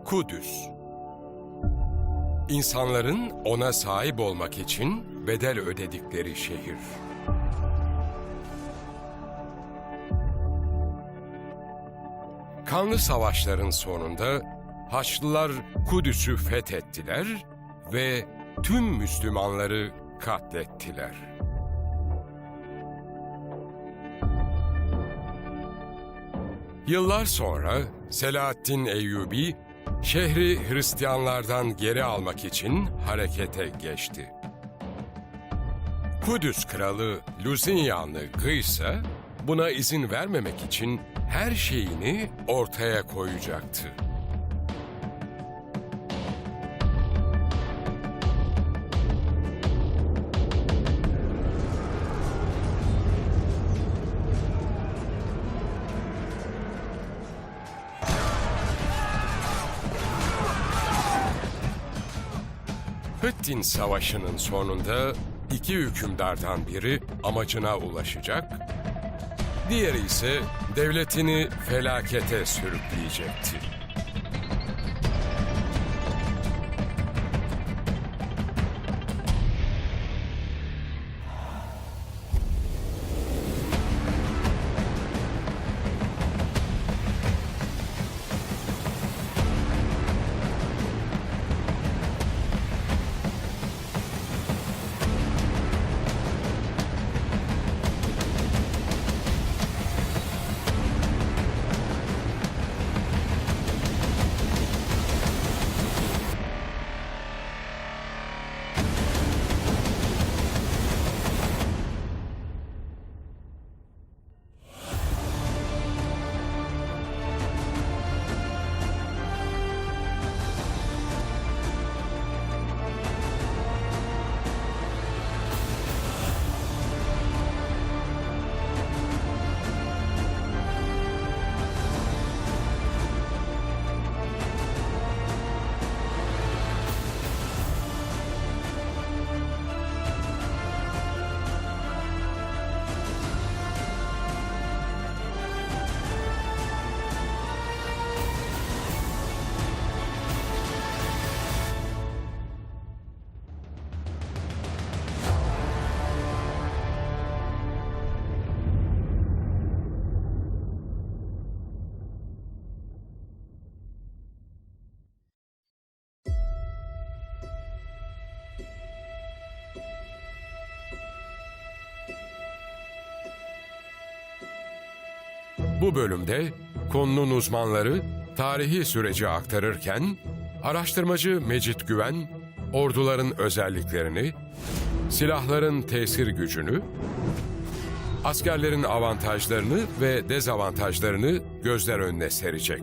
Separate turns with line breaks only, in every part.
Kudüs. İnsanların ona sahip olmak için bedel ödedikleri şehir. Kanlı savaşların sonunda Haçlılar Kudüs'ü fethettiler ve tüm Müslümanları katlettiler. Yıllar sonra Selahaddin Eyyubi, şehri Hristiyanlardan geri almak için harekete geçti. Kudüs kralı Luzinyanlı Gıysa, buna izin vermemek için her şeyini ortaya koyacaktı. Hıttin Savaşı'nın sonunda iki hükümdardan biri amacına ulaşacak, diğeri ise devletini felakete sürükleyecekti. Bu bölümde konunun uzmanları tarihi süreci aktarırken, araştırmacı Mecit Güven, orduların özelliklerini, silahların tesir gücünü, askerlerin avantajlarını ve dezavantajlarını gözler önüne serecek.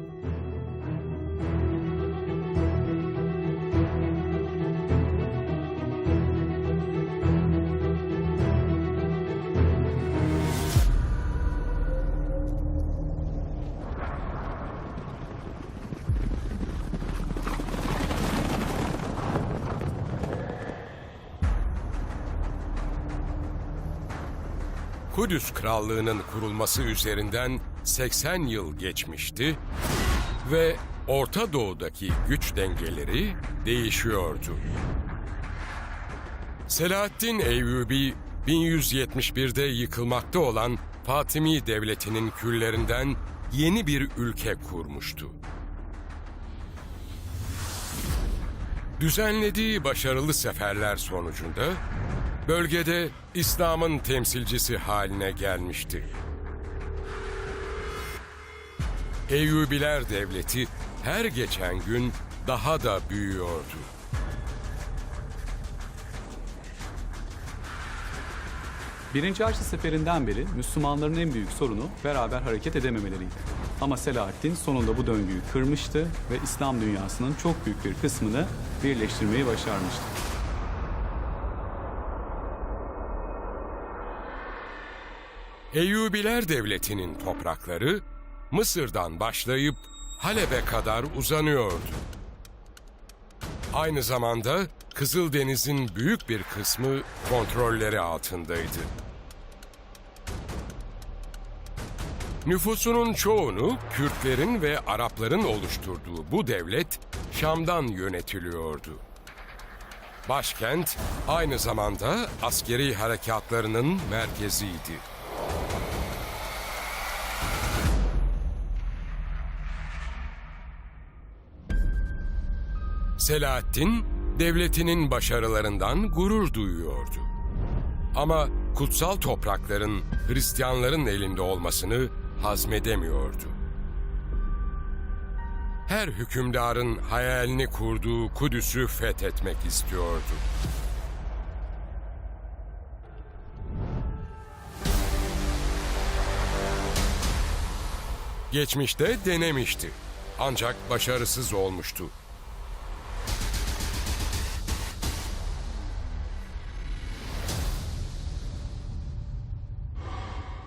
Kudüs Krallığı'nın kurulması üzerinden 80 yıl geçmişti ve Orta Doğu'daki güç dengeleri değişiyordu. Selahaddin Eyyubi, 1171'de yıkılmakta olan Fatimi Devleti'nin küllerinden yeni bir ülke kurmuştu. Düzenlediği başarılı seferler sonucunda bölgede İslam'ın temsilcisi haline gelmişti. Eyyubiler Devleti her geçen gün daha da büyüyordu.
Birinci Haçlı Seferi'nden beri Müslümanların en büyük sorunu beraber hareket edememeleriydi. Ama Selahaddin sonunda bu döngüyü kırmıştı ve İslam dünyasının çok büyük bir kısmını birleştirmeyi başarmıştı.
Eyyubiler Devleti'nin toprakları Mısır'dan başlayıp Halep'e kadar uzanıyordu. Aynı zamanda Kızıldeniz'in büyük bir kısmı kontrolleri altındaydı. Nüfusunun çoğunu Kürtlerin ve Arapların oluşturduğu bu devlet, Şam'dan yönetiliyordu. Başkent aynı zamanda askeri harekatlarının merkeziydi. Selahaddin, devletinin başarılarından gurur duyuyordu. Ama kutsal toprakların Hristiyanların elinde olmasını hazmedemiyordu. Her hükümdarın hayalini kurduğu Kudüs'ü fethetmek istiyordu. Geçmişte denemişti. Ancak başarısız olmuştu.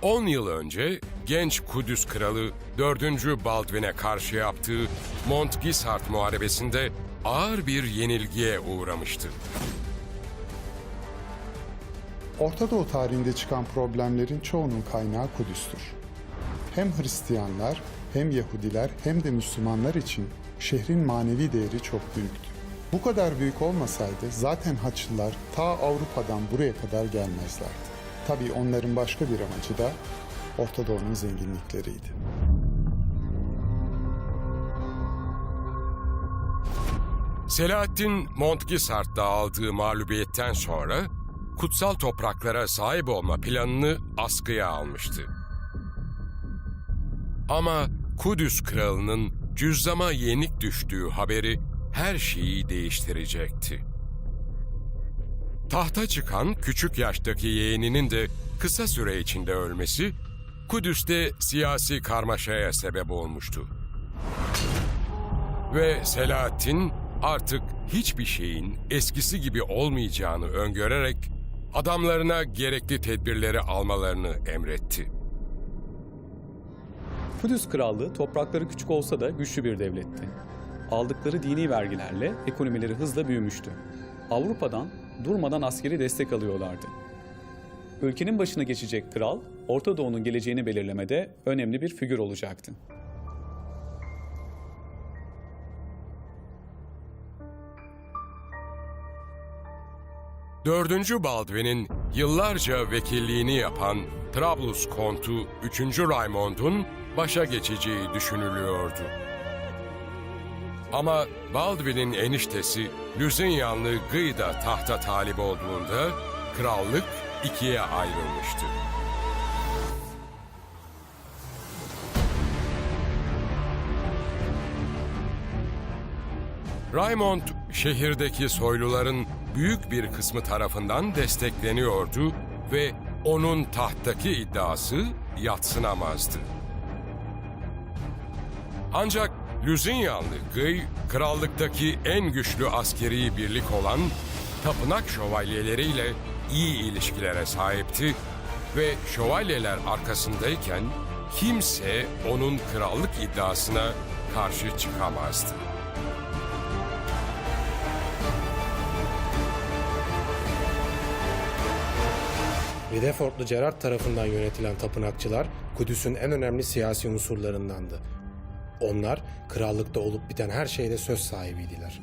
On yıl önce genç Kudüs kralı 4. Baldwin'e karşı yaptığı Montgisart Muharebesi'nde ağır bir yenilgiye uğramıştı.
Orta Doğu tarihinde çıkan problemlerin çoğunun kaynağı Kudüs'tür. Hem Hristiyanlar, hem Yahudiler, hem de Müslümanlar için şehrin manevi değeri çok büyüktü. Bu kadar büyük olmasaydı zaten Haçlılar ta Avrupa'dan buraya kadar gelmezlerdi. Tabii onların başka bir amacı da Orta Doğu'nun zenginlikleriydi.
Selahaddin Montgisart'ta aldığı mağlubiyetten sonra kutsal topraklara sahip olma planını askıya almıştı. Ama Kudüs kralının cüzzama yenik düştüğü haberi her şeyi değiştirecekti. Tahta çıkan küçük yaştaki yeğeninin de kısa süre içinde ölmesi, Kudüs'te siyasi karmaşaya sebep olmuştu. Ve Selahaddin artık hiçbir şeyin eskisi gibi olmayacağını öngörerek adamlarına gerekli tedbirleri almalarını emretti.
Kudüs Krallığı toprakları küçük olsa da güçlü bir devletti. Aldıkları dini vergilerle ekonomileri hızla büyümüştü. Avrupa'dan durmadan askeri destek alıyorlardı. Ülkenin başına geçecek kral, Orta Doğu'nun geleceğini belirlemede önemli bir figür olacaktı.
Dördüncü Baldwin'in yıllarca vekilliğini yapan Trablus Kontu 3. Raymond'un başa geçeceği düşünülüyordu. Ama Baldwin'in eniştesi Lüzinyanlı Guy da tahta talip olduğunda krallık ikiye ayrılmıştı. Raymond, şehirdeki soyluların büyük bir kısmı tarafından destekleniyordu ve onun tahttaki iddiası yadsınamazdı. Ancak Lüzinyanlı Guy, krallıktaki en güçlü askeri birlik olan tapınak şövalyeleriyle iyi ilişkilere sahipti ve şövalyeler arkasındayken kimse onun krallık iddiasına karşı çıkamazdı.
Ridefortlu Gerard tarafından yönetilen tapınakçılar Kudüs'ün en önemli siyasi unsurlarındandı. Onlar krallıkta olup biten her şeyde söz sahibiydiler.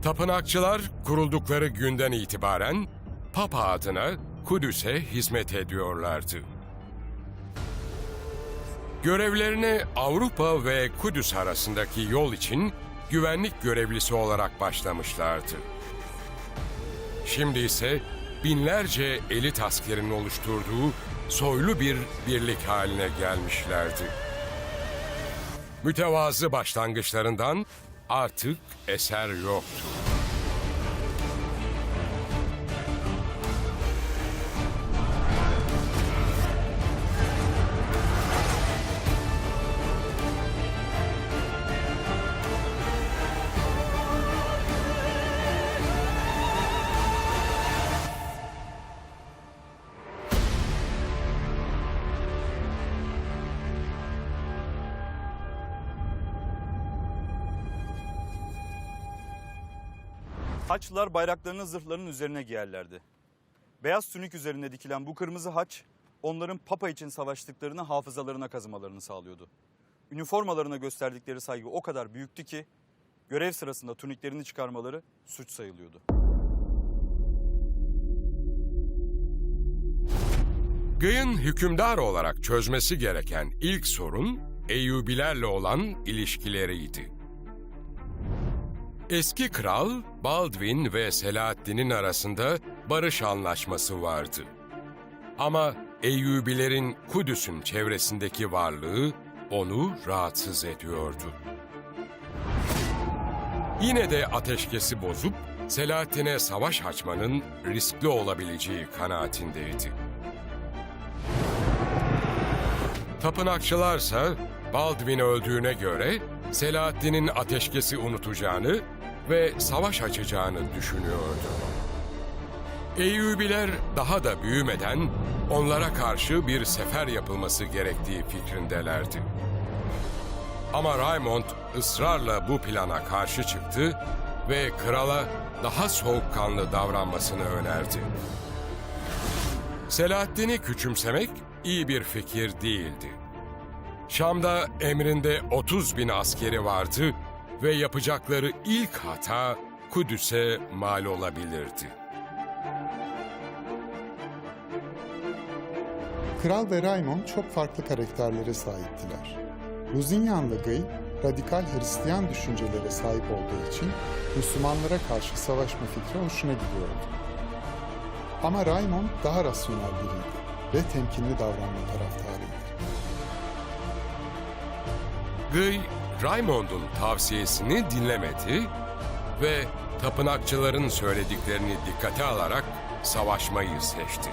Tapınakçılar kuruldukları günden itibaren Papa adına Kudüs'e hizmet ediyorlardı. Görevlerine Avrupa ve Kudüs arasındaki yol için güvenlik görevlisi olarak başlamışlardı. Şimdi ise binlerce elit askerin oluşturduğu soylu bir birlik haline gelmişlerdi. Mütevazı başlangıçlarından artık eser yoktu.
Haçlılar bayraklarını zırhlarının üzerine giyerlerdi. Beyaz tünük üzerine dikilen bu kırmızı haç, onların Papa için savaştıklarını hafızalarına kazımalarını sağlıyordu. Üniformalarına gösterdikleri saygı o kadar büyüktü ki görev sırasında tuniklerini çıkarmaları suç sayılıyordu.
Guy'un hükümdar olarak çözmesi gereken ilk sorun Eyyubilerle olan ilişkileriydi. Eski kral Baldwin ve Selahaddin'in arasında barış anlaşması vardı. Ama Eyyubilerin Kudüs'ün çevresindeki varlığı onu rahatsız ediyordu. Yine de ateşkesi bozup Selahaddin'e savaş açmanın riskli olabileceği kanaatindeydi. Tapınakçılarsa Baldwin öldüğüne göre Selahaddin'in ateşkesi unutacağını ve savaş açacağını düşünüyordu. Eyyubiler daha da büyümeden onlara karşı bir sefer yapılması gerektiği fikrindelerdi. Ama Raymond ısrarla bu plana karşı çıktı ve krala daha soğukkanlı davranmasını önerdi. Selahaddin'i küçümsemek iyi bir fikir değildi. Şam'da emrinde 30.000 askeri vardı ve yapacakları ilk hata Kudüs'e mal olabilirdi.
Kral ve Raymond çok farklı karakterlere sahiptiler. Lusignan ve Guy, radikal Hristiyan düşüncelere sahip olduğu için Müslümanlara karşı savaşma fikri hoşuna gidiyordu. Ama Raymond daha rasyonel biriydi ve temkinli davranma taraftarıydı.
Guy, Raymond'un tavsiyesini dinlemedi ve tapınakçıların söylediklerini dikkate alarak savaşmayı seçti.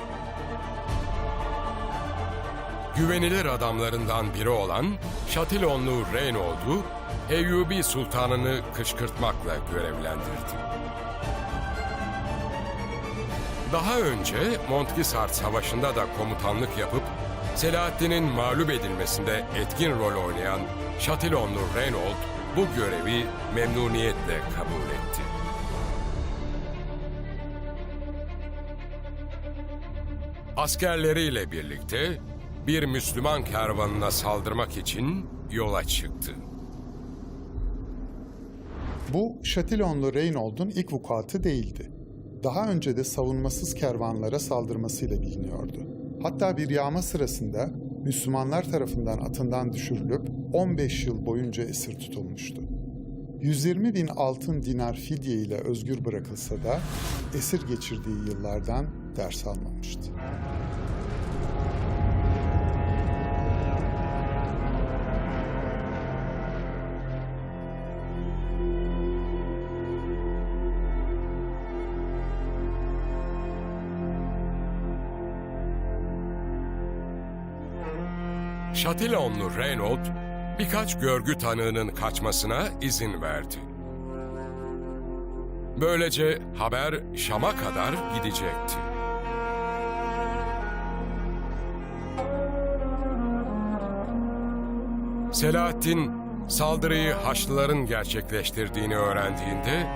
Güvenilir adamlarından biri olan Şatilonlu Reynold'u Eyyubi Sultanını kışkırtmakla görevlendirdi. Daha önce Montgisart Savaşı'nda da komutanlık yapıp Selahaddin'in mağlup edilmesinde etkin rol oynayan Şatilonlu Reynold bu görevi memnuniyetle kabul etti. Askerleriyle birlikte bir Müslüman kervanına saldırmak için yola çıktı.
Bu Şatilonlu Reynold'un ilk vukuatı değildi. Daha önce de savunmasız kervanlara saldırmasıyla biliniyordu. Hatta bir yağma sırasında Müslümanlar tarafından atından düşürülüp 15 yıl boyunca esir tutulmuştu. 120.000 altın dinar fidye ile özgür bırakılsa da esir geçirdiği yıllardan ders almamıştı.
Şatilonlu Reynold birkaç görgü tanığının kaçmasına izin verdi. Böylece haber Şam'a kadar gidecekti. Selahaddin saldırıyı Haçlıların gerçekleştirdiğini öğrendiğinde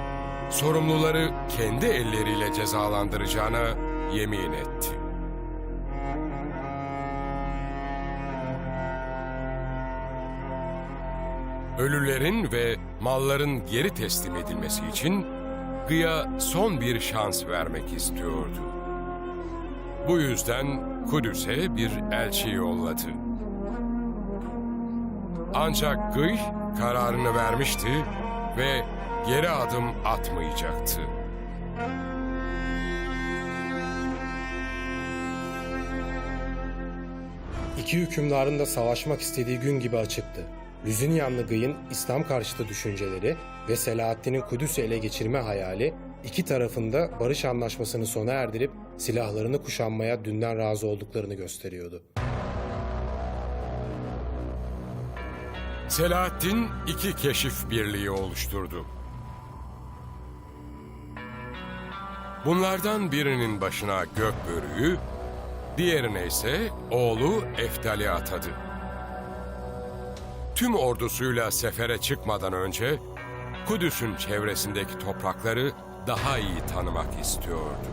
sorumluları kendi elleriyle cezalandıracağına yemin etti. Ölülerin ve malların geri teslim edilmesi için Guy'a son bir şans vermek istiyordu. Bu yüzden Kudüs'e bir elçi yolladı. Ancak Guy kararını vermişti ve geri adım atmayacaktı.
İki hükümdarın da savaşmak istediği gün gibi açıktı. Lusignanlı Guy'ın İslam karşıtı düşünceleri ve Selahaddin'in Kudüs'ü ele geçirme hayali iki tarafında barış anlaşmasını sona erdirip silahlarını kuşanmaya dünden razı olduklarını gösteriyordu.
Selahaddin iki keşif birliği oluşturdu. Bunlardan birinin başına Gökbörü'yü, diğerine ise oğlu Eftal'i atadı. Tüm ordusuyla sefere çıkmadan önce Kudüs'ün çevresindeki toprakları daha iyi tanımak istiyordu.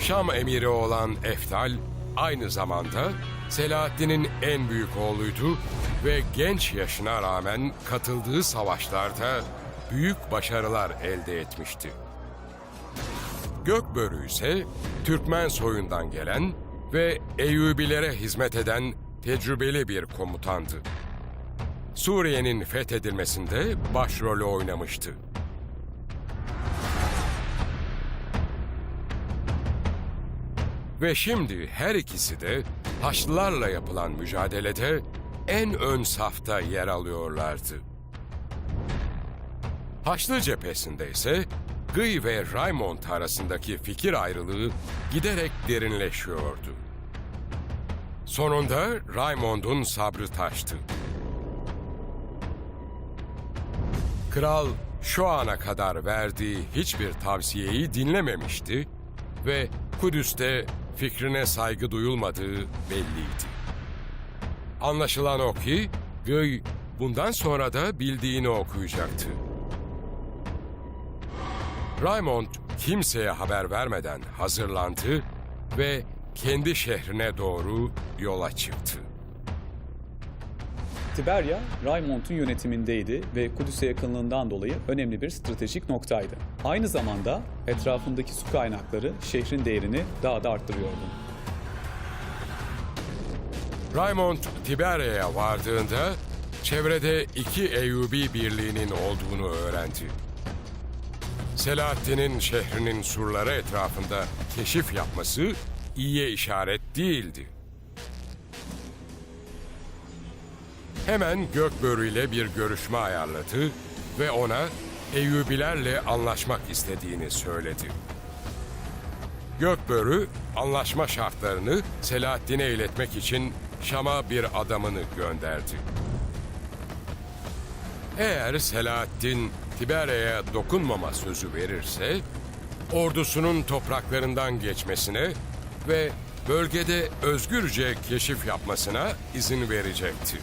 Şam emiri olan Eftal, aynı zamanda Selahaddin'in en büyük oğluydu ve genç yaşına rağmen katıldığı savaşlarda büyük başarılar elde etmişti. Gökbörü ise Türkmen soyundan gelen ve Eyyubilere hizmet eden tecrübeli bir komutandı. Suriye'nin fethedilmesinde başrolü oynamıştı. Ve şimdi her ikisi de Haçlılarla yapılan mücadelede en ön safta yer alıyorlardı. Haçlı cephesinde ise Guy ve Raymond arasındaki fikir ayrılığı giderek derinleşiyordu. Sonunda Raymond'un sabrı taştı. Kral şu ana kadar verdiği hiçbir tavsiyeyi dinlememişti ve Kudüs'te fikrine saygı duyulmadığı belliydi. Anlaşılan o ki Guy bundan sonra da bildiğini okuyacaktı. Raymond kimseye haber vermeden hazırlandı ve kendi şehrine doğru yola çıktı.
Tiberya, Raymond'un yönetimindeydi ve Kudüs'e yakınlığından dolayı önemli bir stratejik noktaydı. Aynı zamanda etrafındaki su kaynakları şehrin değerini daha da arttırıyordu.
Raymond Tiberya'ya vardığında çevrede 2 Eyyubi birliğinin olduğunu öğrendi. Selahaddin'in şehrinin surları etrafında keşif yapması iyiye işaret değildi. Hemen Gökbörü ile bir görüşme ayarladı ve ona Eyyubilerle anlaşmak istediğini söyledi. Gökbörü anlaşma şartlarını Selahaddin'e iletmek için Şam'a bir adamını gönderdi. Eğer Selahaddin Tiberya'ya dokunmama sözü verirse, ordusunun topraklarından geçmesine ve bölgede özgürce keşif yapmasına izin verecekti.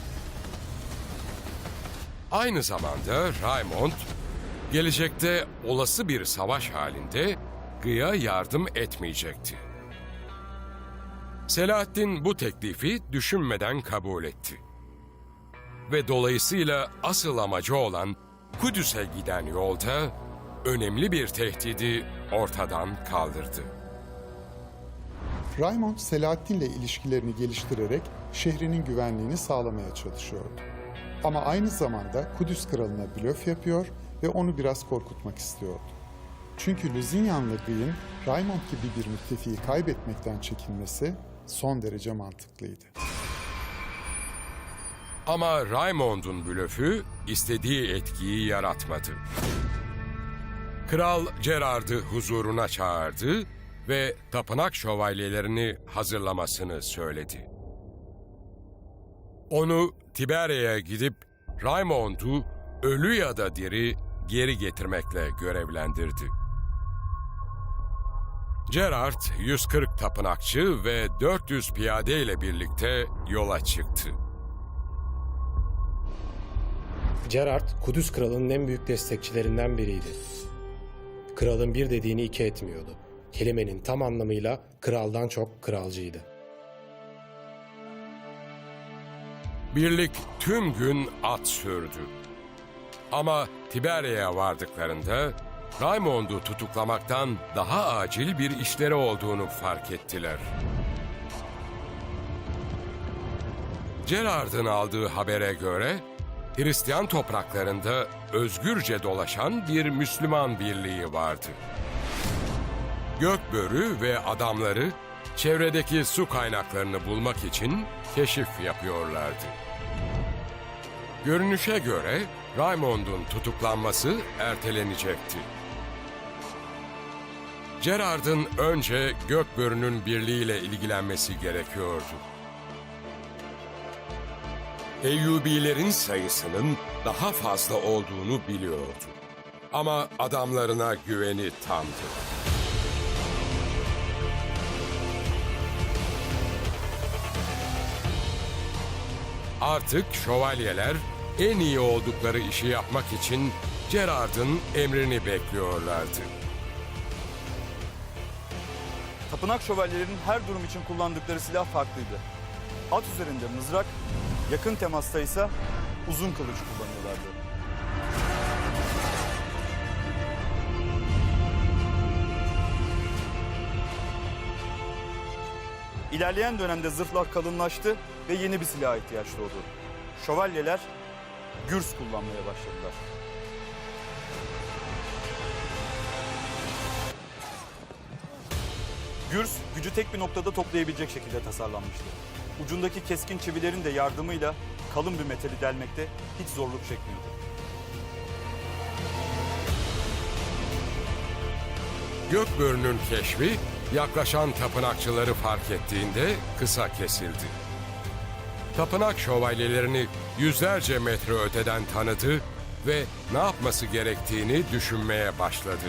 Aynı zamanda Raymond, gelecekte olası bir savaş halinde Guy'a yardım etmeyecekti. Selahaddin bu teklifi düşünmeden kabul etti. Ve dolayısıyla asıl amacı olan Kudüs'e giden yolda önemli bir tehdidi ortadan kaldırdı.
Raymond, Selahaddin'le ilişkilerini geliştirerek şehrinin güvenliğini sağlamaya çalışıyordu. Ama aynı zamanda Kudüs kralına blöf yapıyor ve onu biraz korkutmak istiyordu. Çünkü Lüzinyanlı Guy'in Raymond gibi bir müttefiği kaybetmekten çekinmesi son derece mantıklıydı.
Ama Raymond'un blöfü istediği etkiyi yaratmadı. Kral Gerard'ı huzuruna çağırdı ve tapınak şövalyelerini hazırlamasını söyledi. Onu Tiberya'ya gidip Raymond'u ölü ya da diri geri getirmekle görevlendirdi. Gerard 140 tapınakçı ve 400 piyade ile birlikte yola çıktı.
Gerard, Kudüs kralının en büyük destekçilerinden biriydi. Kralın bir dediğini iki etmiyordu. Kelimenin tam anlamıyla kraldan çok kralcıydı.
Birlik tüm gün at sürdü. Ama Tiberya'ya vardıklarında Raymond'u tutuklamaktan daha acil bir işleri olduğunu fark ettiler. Gerard'ın aldığı habere göre Hristiyan topraklarında özgürce dolaşan bir Müslüman birliği vardı. Gökbörü ve adamları çevredeki su kaynaklarını bulmak için keşif yapıyorlardı. Görünüşe göre Raymond'un tutuklanması ertelenecekti. Gerard'ın önce Gökbörü'nün birliğiyle ilgilenmesi gerekiyordu. Eyyubilerin sayısının daha fazla olduğunu biliyordu. Ama adamlarına güveni tamdı. Artık şövalyeler en iyi oldukları işi yapmak için Gerard'ın emrini bekliyorlardı.
Tapınak şövalyelerinin her durum için kullandıkları silah farklıydı. At üzerinde mızrak, yakın temasta ise uzun kılıç kullanıyorlardı. İlerleyen dönemde zırhlar kalınlaştı ve yeni bir silaha ihtiyaç doğdu. Şövalyeler gürs kullanmaya başladılar. Gürs, gücü tek bir noktada toplayabilecek şekilde tasarlanmıştı. Ucundaki keskin çivilerin de yardımıyla kalın bir metali delmekte hiç zorluk çekmiyordu.
Gökbörü'nün keşfi yaklaşan tapınakçıları fark ettiğinde kısa kesildi. Tapınak şövalyelerini yüzlerce metre öteden tanıdı ve ne yapması gerektiğini düşünmeye başladı.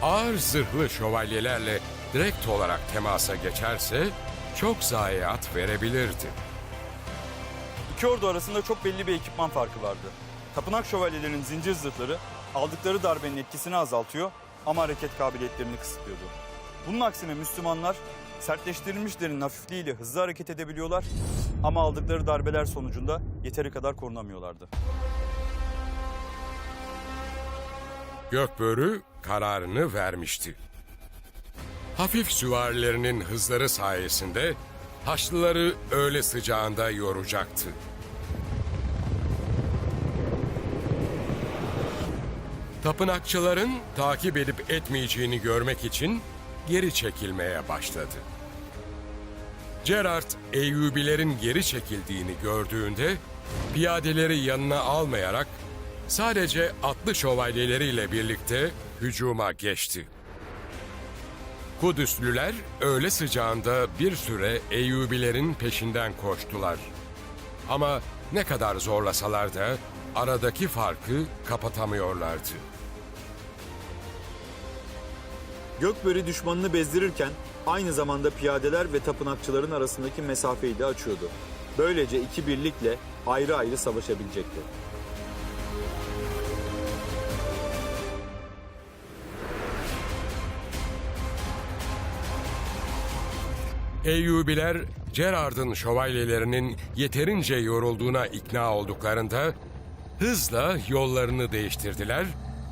Ağır zırhlı şövalyelerle direkt olarak temasa geçerse çok zayiat verebilirdi.
İki ordu arasında çok belli bir ekipman farkı vardı. Tapınak şövalyelerinin zincir zırhları aldıkları darbenin etkisini azaltıyor ama hareket kabiliyetlerini kısıtlıyordu. Bunun aksine Müslümanlar sertleştirilmiş derinin hafifliğiyle hızlı hareket edebiliyorlar ama aldıkları darbeler sonucunda yeteri kadar korunamıyorlardı.
Gökbörü kararını vermişti. Hafif süvarilerinin hızları sayesinde Haçlıları öğle sıcağında yoracaktı. Tapınakçıların takip edip etmeyeceğini görmek için geri çekilmeye başladı. Gerard, Eyyubilerin geri çekildiğini gördüğünde piyadeleri yanına almayarak sadece atlı şövalyeleriyle birlikte hücuma geçti. Kudüslüler öğle sıcağında bir süre Eyyubilerin peşinden koştular. Ama ne kadar zorlasalar da aradaki farkı kapatamıyorlardı.
Gökbörü düşmanını bezdirirken aynı zamanda piyadeler ve tapınakçıların arasındaki mesafeyi de açıyordu. Böylece iki birlikle ayrı ayrı savaşabilecekti.
Eyyubiler, Gerard'ın şövalyelerinin yeterince yorulduğuna ikna olduklarında hızla yollarını değiştirdiler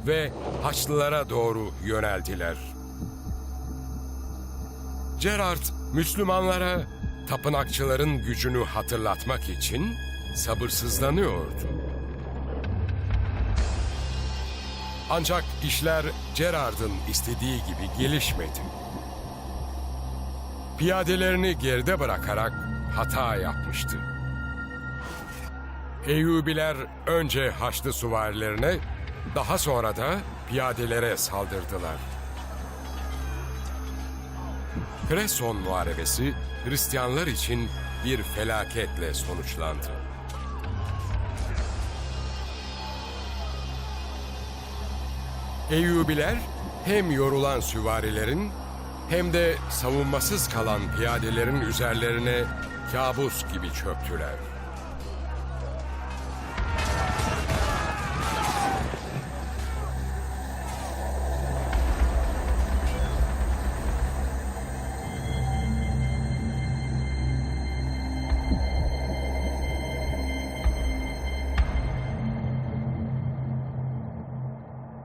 ve Haçlılara doğru yöneldiler. Gerard, Müslümanlara tapınakçıların gücünü hatırlatmak için sabırsızlanıyordu. Ancak işler Gerard'ın istediği gibi gelişmedi. Piyadelerini geride bırakarak hata yapmıştı. Eyyubiler önce Haçlı süvarilerine, daha sonra da piyadelere saldırdılar. Kreson Muharebesi Hristiyanlar için bir felaketle sonuçlandı. Eyyubiler hem yorulan süvarilerin hem de savunmasız kalan piyadelerin üzerlerine kabus gibi çöktüler.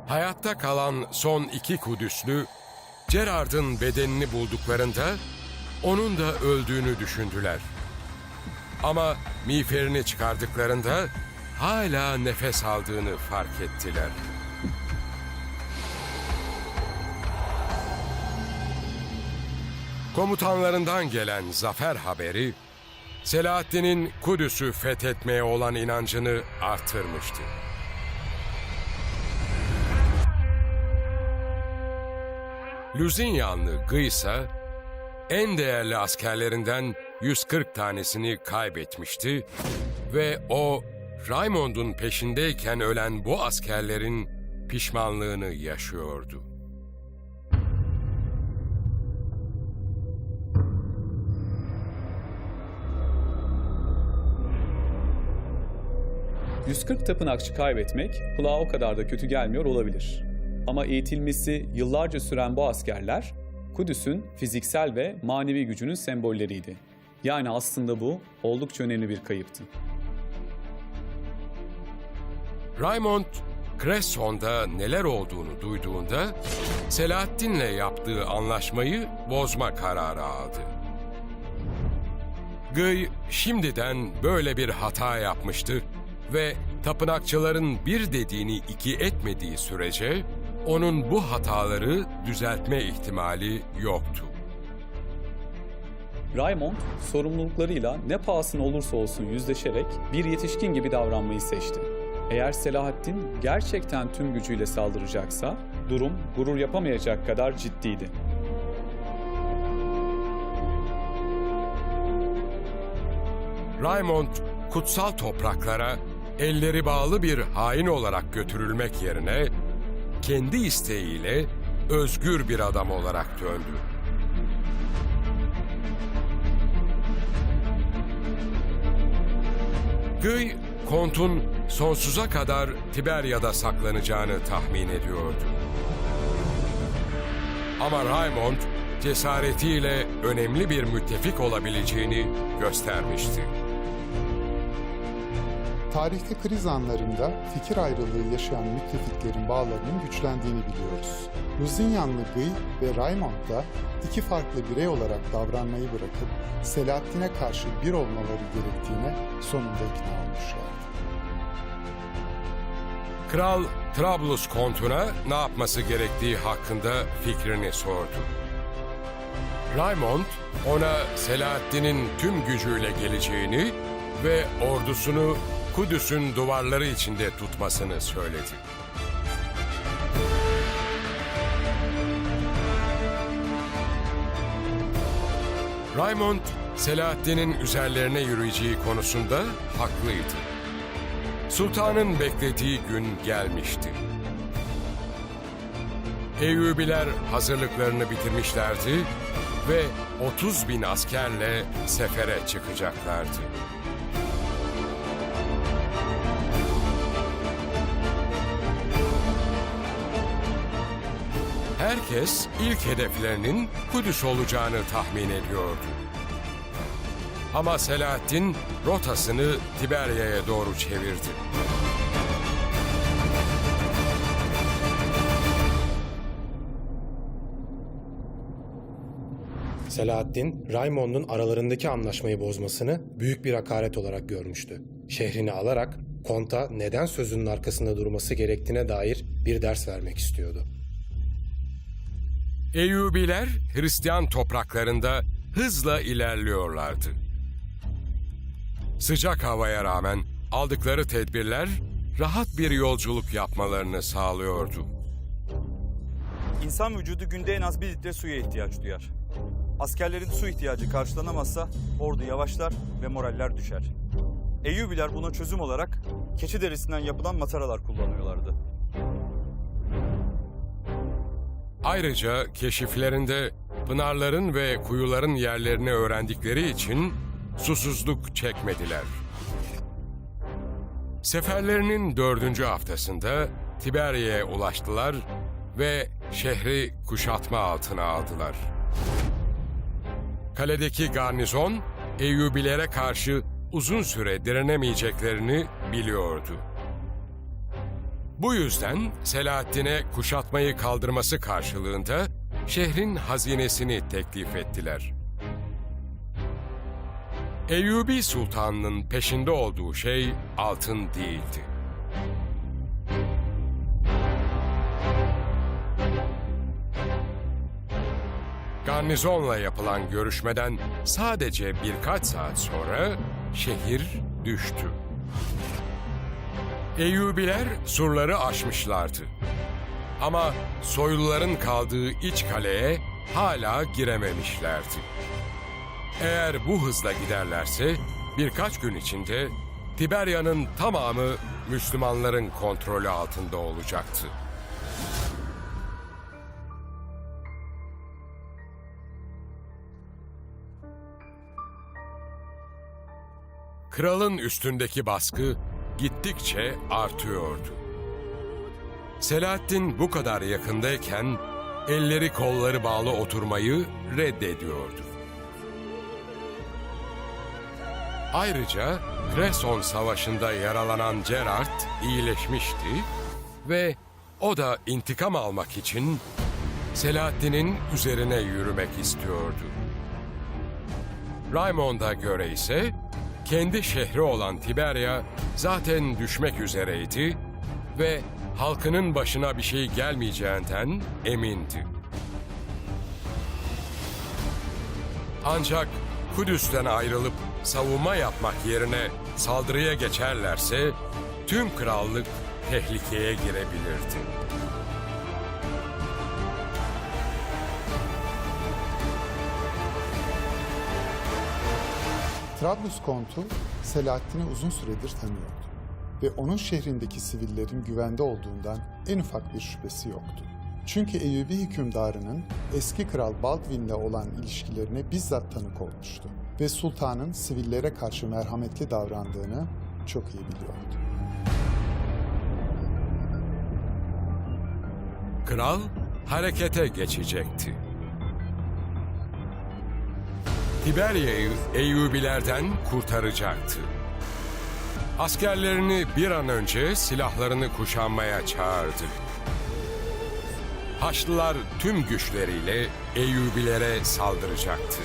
Hayatta kalan son iki Kudüslü, Gerard'ın bedenini bulduklarında onun da öldüğünü düşündüler. Ama miğferini çıkardıklarında hala nefes aldığını fark ettiler. Komutanlarından gelen zafer haberi, Selahaddin'in Kudüs'ü fethetmeye olan inancını artırmıştı. Lüzinyanlı Gıysa, en değerli askerlerinden 140 tanesini kaybetmişti ve o, Raymond'un peşindeyken ölen bu askerlerin pişmanlığını yaşıyordu.
...140 tapınakçı kaybetmek kulağa o kadar da kötü gelmiyor olabilir. Ama eğitilmesi yıllarca süren bu askerler, Kudüs'ün fiziksel ve manevi gücünün sembolleriydi. Yani aslında bu oldukça önemli bir kayıptı.
Raymond, Creson'da neler olduğunu duyduğunda Selahaddin'le yaptığı anlaşmayı bozma kararı aldı. Guy şimdiden böyle bir hata yapmıştı ve tapınakçıların bir dediğini iki etmediği sürece onun bu hataları düzeltme ihtimali yoktu.
Raymond, sorumluluklarıyla ne pahasına olursa olsun yüzleşerek bir yetişkin gibi davranmayı seçti. Eğer Selahaddin gerçekten tüm gücüyle saldıracaksa, durum gurur yapamayacak kadar ciddiydi.
Raymond, kutsal topraklara elleri bağlı bir hain olarak götürülmek yerine kendi isteğiyle özgür bir adam olarak döndü. Guy, Kont'un sonsuza kadar Tiberya'da saklanacağını tahmin ediyordu. Ama Raymond, cesaretiyle önemli bir müttefik olabileceğini göstermişti.
Tarihte kriz anlarında fikir ayrılığı yaşayan müttefiklerin bağlarının güçlendiğini biliyoruz. Lusignan Guy ve Raymond da iki farklı birey olarak davranmayı bırakıp Selahaddin'e karşı bir olmaları gerektiğine sonunda ikna olmuşlardı.
Kral, Trablus Kontu'na ne yapması gerektiği hakkında fikrini sordu. Raymond, ona Selahaddin'in tüm gücüyle geleceğini ve ordusunu Kudüs'ün duvarları içinde tutmasını söyledi. Raymond, Selahaddin'in üzerlerine yürüyeceği konusunda haklıydı. Sultanın beklediği gün gelmişti. Eyyubiler hazırlıklarını bitirmişlerdi ve 30.000 askerle sefere çıkacaklardı. Herkes ilk hedeflerinin Kudüs olacağını tahmin ediyordu. Ama Selahaddin rotasını Tiberya'ya doğru çevirdi.
Selahaddin, Raymond'un aralarındaki anlaşmayı bozmasını büyük bir hakaret olarak görmüştü. Şehrini alarak Kont'a neden sözünün arkasında durması gerektiğine dair bir ders vermek istiyordu.
Eyyubiler Hristiyan topraklarında hızla ilerliyorlardı. Sıcak havaya rağmen aldıkları tedbirler rahat bir yolculuk yapmalarını sağlıyordu.
İnsan vücudu günde en az 1 litre suya ihtiyaç duyar. Askerlerin su ihtiyacı karşılanamazsa ordu yavaşlar ve moraller düşer. Eyyubiler buna çözüm olarak keçi derisinden yapılan mataralar kullanıyorlardı.
Ayrıca keşiflerinde pınarların ve kuyuların yerlerini öğrendikleri için susuzluk çekmediler. Seferlerinin 4. haftasında Tiberya'ya ulaştılar ve şehri kuşatma altına aldılar. Kaledeki garnizon, Eyyubilere karşı uzun süre direnemeyeceklerini biliyordu. Bu yüzden Selahaddin'e kuşatmayı kaldırması karşılığında şehrin hazinesini teklif ettiler. Eyyubi Sultanı'nın peşinde olduğu şey altın değildi. Garnizonla yapılan görüşmeden sadece birkaç saat sonra şehir düştü. Eyyubiler surları aşmışlardı. Ama soyluların kaldığı iç kaleye hala girememişlerdi. Eğer bu hızla giderlerse birkaç gün içinde Tiberya'nın tamamı Müslümanların kontrolü altında olacaktı. Kralın üstündeki baskı gittikçe artıyordu. Selahaddin bu kadar yakındayken elleri kolları bağlı oturmayı reddediyordu. Ayrıca Cresson Savaşı'nda yaralanan Gerard iyileşmişti ve o da intikam almak için Selahaddin'in üzerine yürümek istiyordu. Raimond'a göre ise kendi şehri olan Tiberia zaten düşmek üzereydi ve halkının başına bir şey gelmeyeceğinden emindi. Ancak Kudüs'ten ayrılıp savunma yapmak yerine saldırıya geçerlerse tüm krallık tehlikeye girebilirdi.
Trabluskontu Selahaddin'i uzun süredir tanıyordu ve onun şehrindeki sivillerin güvende olduğundan en ufak bir şüphesi yoktu. Çünkü Eyyubi hükümdarının eski kral Baldwin'le olan ilişkilerine bizzat tanık olmuştu ve sultanın sivillere karşı merhametli davrandığını çok iyi biliyordu.
Kral harekete geçecekti. Tiberia'yı Eyyubilerden kurtaracaktı. Askerlerini bir an önce silahlarını kuşanmaya çağırdı. Haçlılar tüm güçleriyle Eyyubilere saldıracaktı.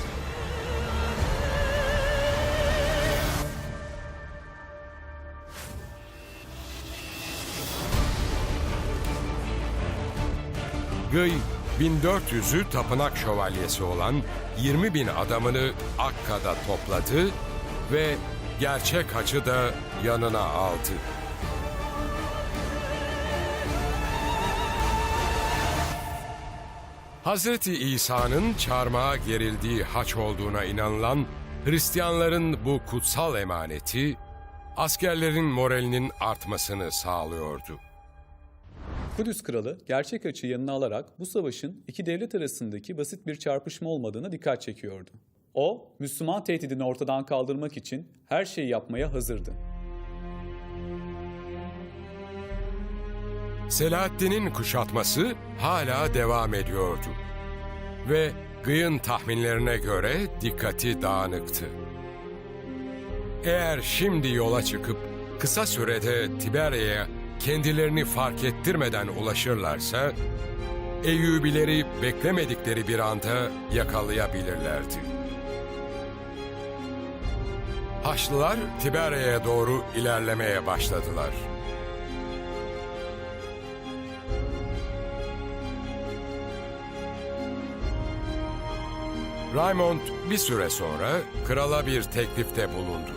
Gıy 1400'ü tapınak şövalyesi olan 20.000 adamını Akka'da topladı ve gerçek haçı da yanına aldı. Hazreti İsa'nın çarmıha gerildiği haç olduğuna inanılan Hristiyanların bu kutsal emaneti, askerlerin moralinin artmasını sağlıyordu.
Kudüs kralı gerçek açı yanına alarak bu savaşın iki devlet arasındaki basit bir çarpışma olmadığına dikkat çekiyordu. O, Müslüman tehdidini ortadan kaldırmak için her şeyi yapmaya hazırdı.
Selahaddin'in kuşatması hala devam ediyordu ve Gıy'ın tahminlerine göre dikkati dağınıktı. Eğer şimdi yola çıkıp kısa sürede Tiberia'ya kendilerini fark ettirmeden ulaşırlarsa, Eyyubileri beklemedikleri bir anda yakalayabilirlerdi. Haçlılar Tiberia'ya doğru ilerlemeye başladılar. Raimond bir süre sonra krala bir teklifte bulundu.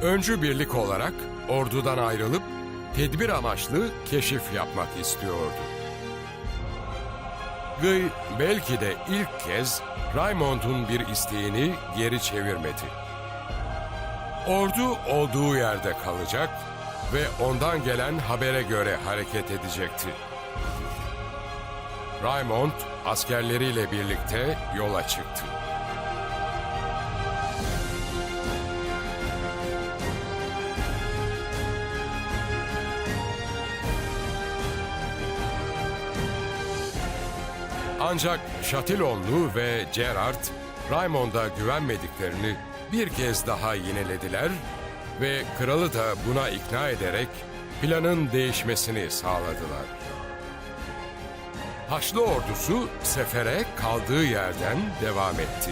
Öncü birlik olarak ordudan ayrılıp tedbir amaçlı keşif yapmak istiyordu. Gıy belki de ilk kez Raimond'un bir isteğini geri çevirmedi. Ordu olduğu yerde kalacak ve ondan gelen habere göre hareket edecekti. Raimond askerleriyle birlikte yola çıktı. Ancak Şatilonlu ve Gerard, Raimond'a güvenmediklerini bir kez daha yinelediler ve kralı da buna ikna ederek planın değişmesini sağladılar. Haçlı ordusu sefere kaldığı yerden devam etti.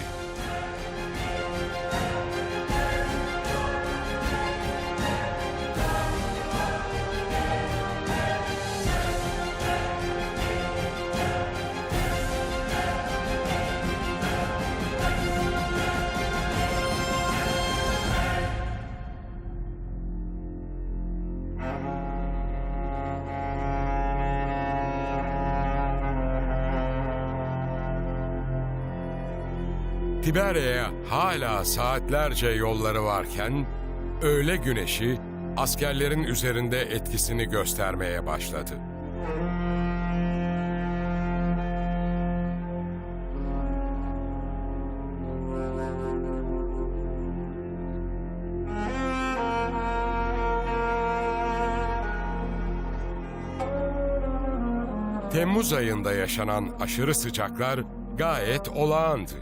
Tiberia'ya hala saatlerce yolları varken, öğle güneşi askerlerin üzerinde etkisini göstermeye başladı. Temmuz ayında yaşanan aşırı sıcaklar gayet olağandı.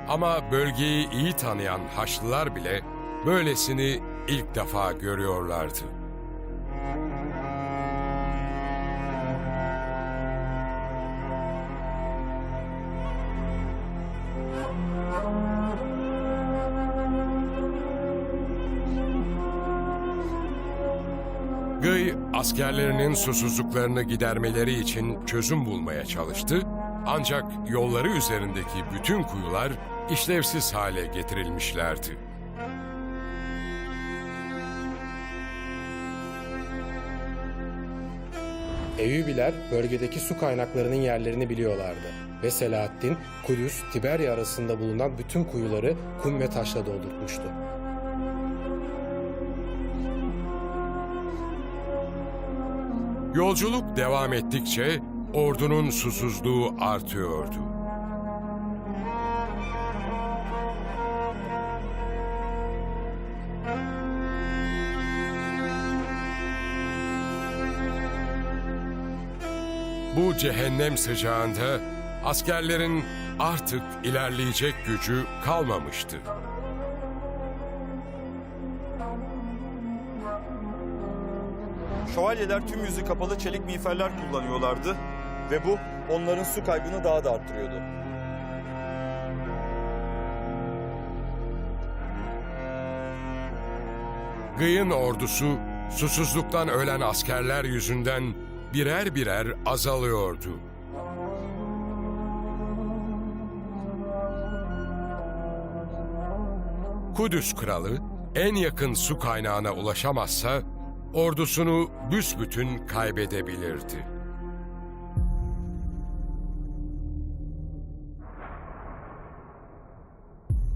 Ama bölgeyi iyi tanıyan Haçlılar bile böylesini ilk defa görüyorlardı. Gıy, askerlerinin susuzluklarını gidermeleri için çözüm bulmaya çalıştı, ancak yolları üzerindeki bütün kuyular işlevsiz hale getirilmişlerdi.
Eyyubiler bölgedeki su kaynaklarının yerlerini biliyorlardı ve Selahaddin, Kudüs, Tiberya arasında bulunan bütün kuyuları kum ve taşla doldurtmuştu.
Yolculuk devam ettikçe ordunun susuzluğu artıyordu. Bu cehennem sıcağında askerlerin artık ilerleyecek gücü kalmamıştı.
Şövalyeler tüm yüzü kapalı çelik miğferler kullanıyorlardı ve bu onların su kaybını daha da arttırıyordu.
Gıy'ın ordusu susuzluktan ölen askerler yüzünden birer birer azalıyordu. Kudüs kralı en yakın su kaynağına ulaşamazsa ordusunu büsbütün kaybedebilirdi.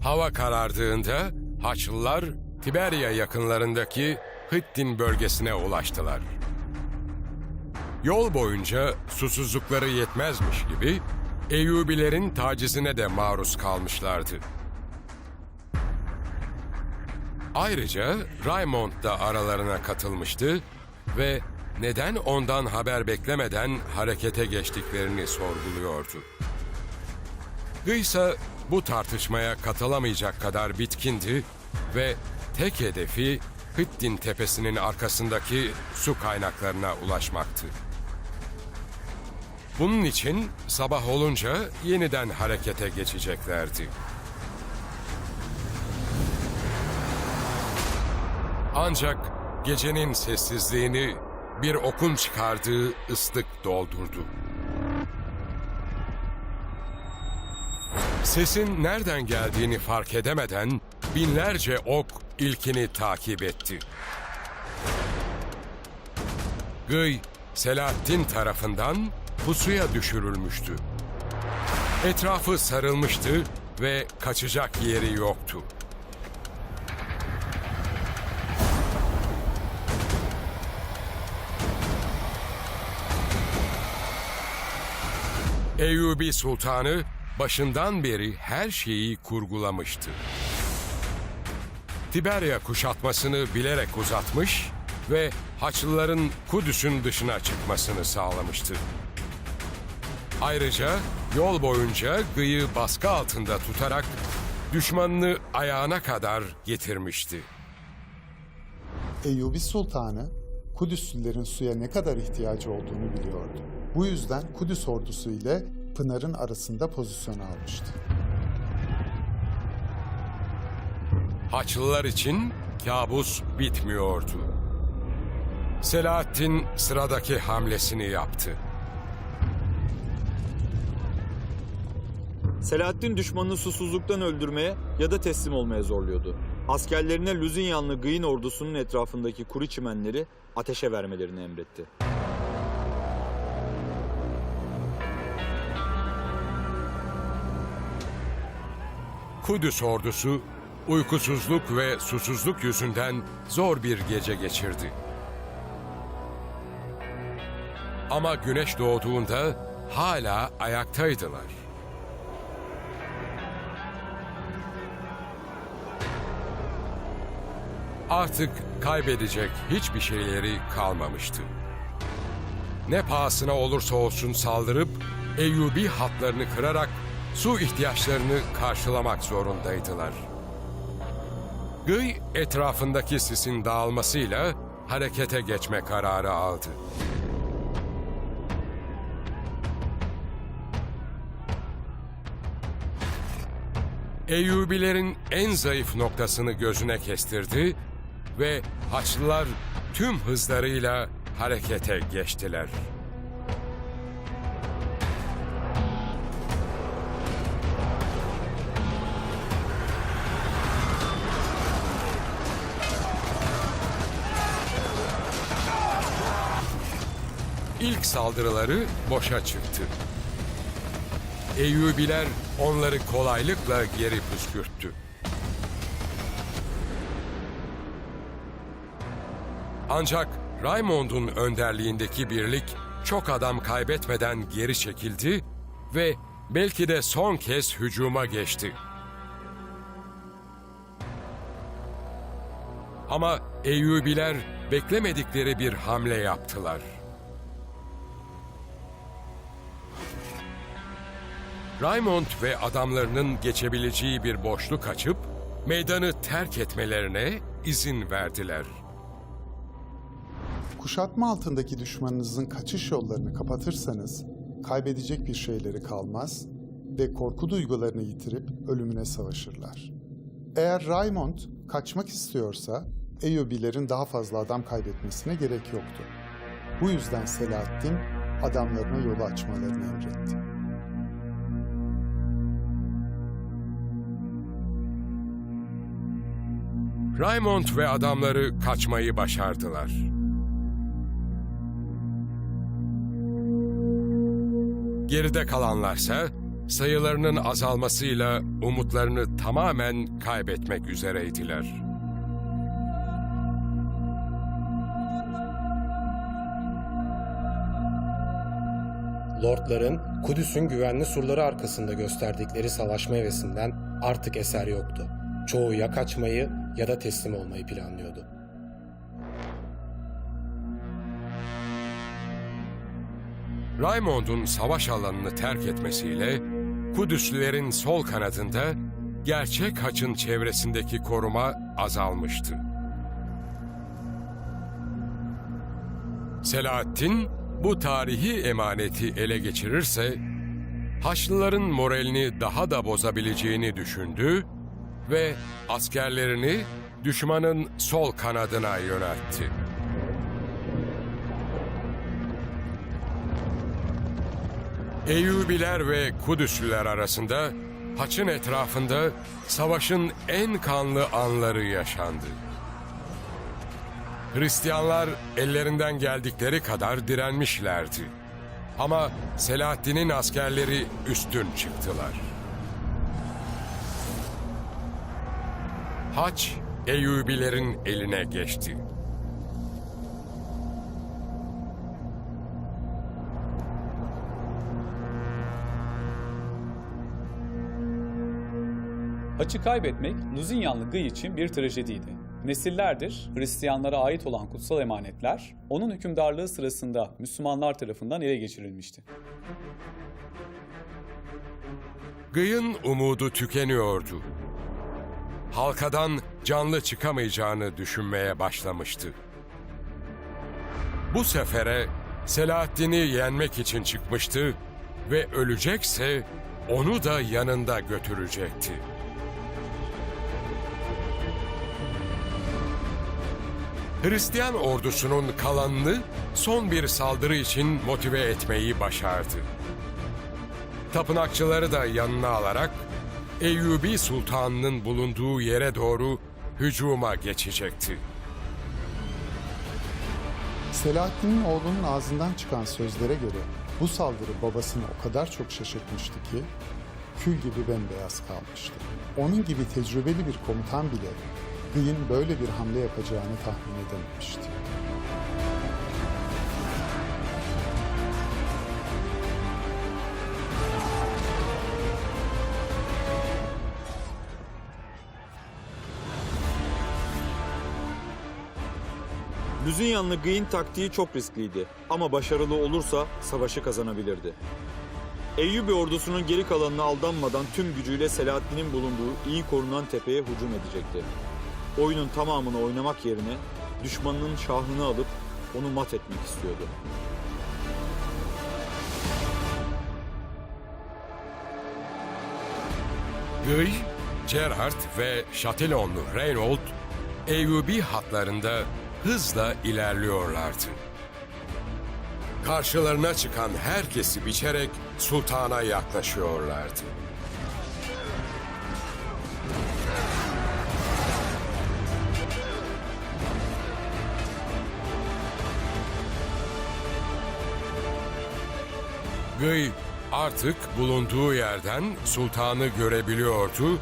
Hava karardığında Haçlılar Tiberya yakınlarındaki Hittin bölgesine ulaştılar. Yol boyunca susuzlukları yetmezmiş gibi Eyyubilerin tacizine de maruz kalmışlardı. Ayrıca Raymond da aralarına katılmıştı ve neden ondan haber beklemeden harekete geçtiklerini sorguluyordu. Gıy ise bu tartışmaya katılamayacak kadar bitkindi ve tek hedefi Hittin tepesinin arkasındaki su kaynaklarına ulaşmaktı. Bunun için sabah olunca yeniden harekete geçeceklerdi. Ancak gecenin sessizliğini bir okun çıkardığı ıslık doldurdu. Sesin nereden geldiğini fark edemeden binlerce ok ilkini takip etti. Gıy, Selahaddin tarafından pusuya düşürülmüştü. Etrafı sarılmıştı ve kaçacak yeri yoktu. Eyyubi Sultanı başından beri her şeyi kurgulamıştı. Tiberya kuşatmasını bilerek uzatmış ve Haçlıların Kudüs'ün dışına çıkmasını sağlamıştı. Ayrıca yol boyunca Gıy'ı baskı altında tutarak düşmanını ayağına kadar getirmişti.
Eyyubi Sultanı, Kudüslülerin suya ne kadar ihtiyacı olduğunu biliyordu. Bu yüzden Kudüs ordusu ile Pınar'ın arasında pozisyon almıştı.
Haçlılar için kabus bitmiyordu. Selahaddin sıradaki hamlesini yaptı.
Selahaddin düşmanını susuzluktan öldürmeye ya da teslim olmaya zorluyordu. Askerlerine Lüzinyanlı Gıy'ın ordusunun etrafındaki kuru çimenleri ateşe vermelerini emretti.
Kudüs ordusu uykusuzluk ve susuzluk yüzünden zor bir gece geçirdi. Ama güneş doğduğunda hala ayaktaydılar. Artık kaybedecek hiçbir şeyleri kalmamıştı. ne pahasına olursa olsun saldırıp Eyyubi hatlarını kırarak su ihtiyaçlarını karşılamak zorundaydılar. Gıy etrafındaki sisin dağılmasıyla harekete geçme kararı aldı. Eyyubilerin en zayıf noktasını gözüne kestirdi ve Haçlılar tüm hızlarıyla harekete geçtiler. İlk saldırıları boşa çıktı. Eyyubiler onları kolaylıkla geri püskürttü. Ancak Raimond'un önderliğindeki birlik çok adam kaybetmeden geri çekildi ve belki de son kez hücuma geçti. Ama Eyyubiler beklemedikleri bir hamle yaptılar. Raimond ve adamlarının geçebileceği bir boşluk açıp meydanı terk etmelerine izin verdiler.
Kuşatma altındaki düşmanınızın kaçış yollarını kapatırsanız kaybedecek bir şeyleri kalmaz ve korku duygularını yitirip ölümüne savaşırlar. Eğer Raimond kaçmak istiyorsa Eyyubilerin daha fazla adam kaybetmesine gerek yoktu. Bu yüzden Selahaddin adamlarına yolu açmalarını emretti.
Raimond ve adamları kaçmayı başardılar. Geride kalanlarsa sayılarının azalmasıyla umutlarını tamamen kaybetmek üzereydiler.
Lordların Kudüs'ün güvenli surları arkasında gösterdikleri savaşma hevesinden artık eser yoktu. Çoğu ya kaçmayı ya da teslim olmayı planlıyordu.
Raimond'un savaş alanını terk etmesiyle Kudüslülerin sol kanadında gerçek haçın çevresindeki koruma azalmıştı. Selahaddin bu tarihi emaneti ele geçirirse Haçlıların moralini daha da bozabileceğini düşündü ve askerlerini düşmanın sol kanadına yöneltti. Eyyubiler ve Kudüslüler arasında haçın etrafında savaşın en kanlı anları yaşandı. Hristiyanlar ellerinden geldikleri kadar direnmişlerdi. Ama Selahaddin'in askerleri üstün çıktılar. Haç, Eyyubilerin eline geçti.
Haç'ı kaybetmek Luzinyanlı Gıy için bir trajediydi. Nesillerdir Hristiyanlara ait olan kutsal emanetler onun hükümdarlığı sırasında Müslümanlar tarafından ele geçirilmişti.
Gıy'ın umudu tükeniyordu. Halkadan canlı çıkamayacağını düşünmeye başlamıştı. Bu sefere Selahaddin'i yenmek için çıkmıştı ve ölecekse onu da yanında götürecekti. Hristiyan ordusunun kalanını son bir saldırı için motive etmeyi başardı. Tapınakçıları da yanına alarak Eyyubi Sultanı'nın bulunduğu yere doğru hücuma geçecekti.
Selahaddin'in oğlunun ağzından çıkan sözlere göre bu saldırı babasını o kadar çok şaşırtmıştı ki kül gibi bembeyaz kalmıştı. Onun gibi tecrübeli bir komutan bile Gıy'ın böyle bir hamle yapacağını tahmin edememişti.
Lüzünyanlı Gıy'ın taktiği çok riskliydi ama başarılı olursa savaşı kazanabilirdi. Eyyubi ordusunun geri kalanına aldanmadan tüm gücüyle Selahaddin'in bulunduğu iyi korunan tepeye hücum edecekti. Oyunun tamamını oynamak yerine düşmanının şahını alıp onu mat etmek istiyordu.
Guy, Gerhard ve Şatilonlu Reynold, Eyyubi hatlarında hızla ilerliyorlardı. Karşılarına çıkan herkesi biçerek sultana yaklaşıyorlardı. Guy artık bulunduğu yerden sultanı görebiliyordu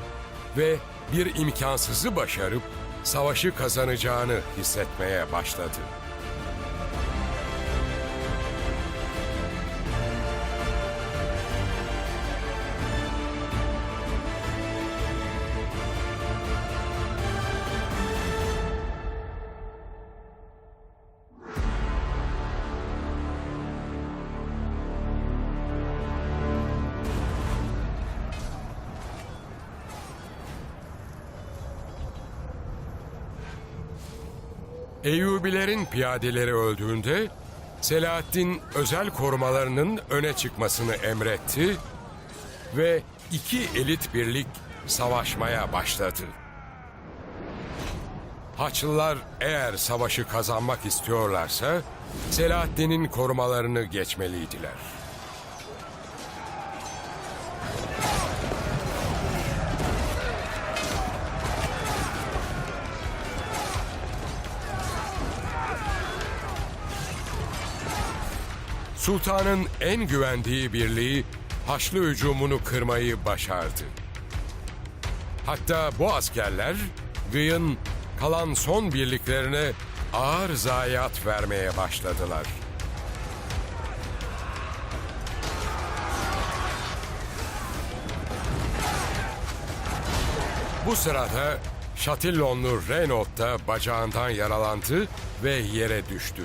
ve bir imkansızı başarıp savaşı kazanacağını hissetmeye başladı. Eyyubilerin piyadeleri öldüğünde Selahaddin özel korumalarının öne çıkmasını emretti ve 2 elit birlik savaşmaya başladı. Haçlılar eğer savaşı kazanmak istiyorlarsa Selahaddin'in korumalarını geçmeliydiler. Sultanın en güvendiği birliği Haçlı hücumunu kırmayı başardı. Hatta bu askerler Gıy'ın kalan son birliklerine ağır zayiat vermeye başladılar. Bu sırada Şatillonlu Reynold da bacağından yaralandı ve yere düştü.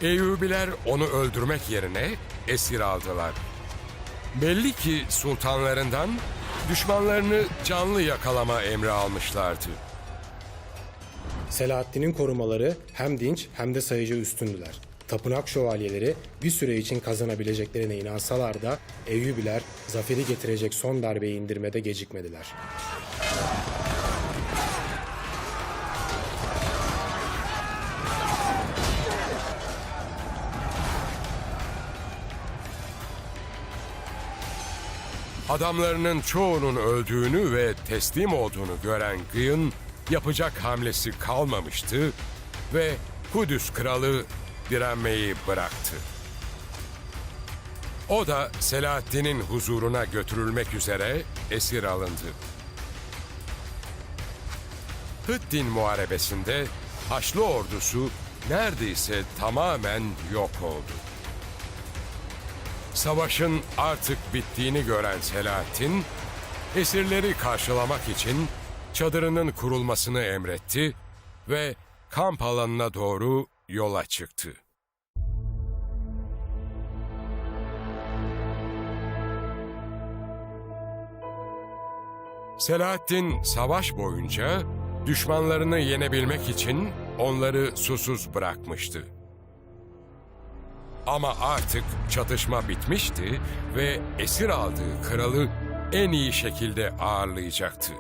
Eyyubiler onu öldürmek yerine esir aldılar. Belli ki sultanlarından düşmanlarını canlı yakalama emri almışlardı.
Selahaddin'in korumaları hem dinç hem de sayıca üstündüler. Tapınak şövalyeleri bir süre için kazanabileceklerine inansalar da Eyyubiler zaferi getirecek son darbeyi indirmede gecikmediler.
Adamlarının çoğunun öldüğünü ve teslim olduğunu gören Gıy'ın yapacak hamlesi kalmamıştı ve Kudüs kralı direnmeyi bıraktı. O da Selahaddin'in huzuruna götürülmek üzere esir alındı. Hıddin Muharebesi'nde Haçlı ordusu neredeyse tamamen yok oldu. Savaşın artık bittiğini gören Selahaddin, esirleri karşılamak için çadırının kurulmasını emretti ve kamp alanına doğru yola çıktı. Selahaddin savaş boyunca düşmanlarını yenebilmek için onları susuz bırakmıştı. Ama artık çatışma bitmişti ve esir aldığı kralı en iyi şekilde ağırlayacaktı.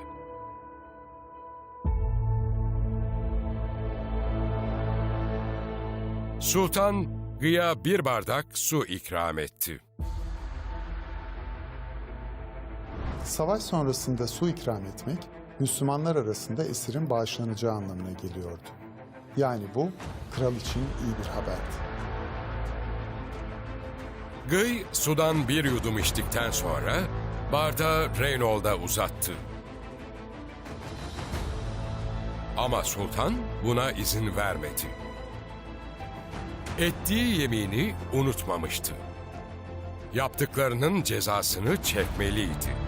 Sultan Gıy'a bir bardak su ikram etti.
Savaş sonrasında su ikram etmek, Müslümanlar arasında esirin bağışlanacağı anlamına geliyordu. Yani bu, kral için iyi bir haberdi.
Gıy sudan bir yudum içtikten sonra bardağı Reynold'a uzattı. Ama sultan buna izin vermedi. Ettiği yemini unutmamıştı. Yaptıklarının cezasını çekmeliydi.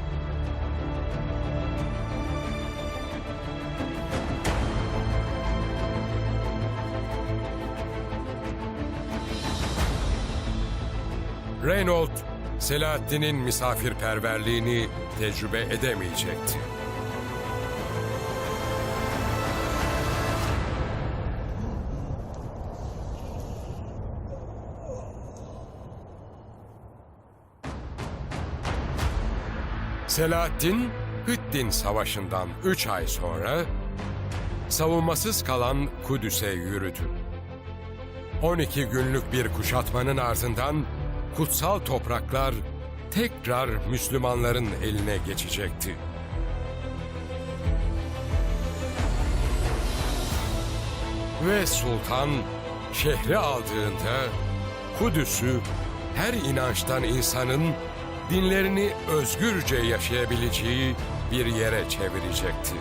Reynold, Selahaddin'in misafirperverliğini tecrübe edemeyecekti. Selahaddin, Hıddin Savaşı'ndan 3 ay sonra savunmasız kalan Kudüs'e yürüdü. 12 günlük bir kuşatmanın ardından kutsal topraklar tekrar Müslümanların eline geçecekti. Ve sultan şehri aldığında Kudüs'ü her inançtan insanın dinlerini özgürce yaşayabileceği bir yere çevirecekti.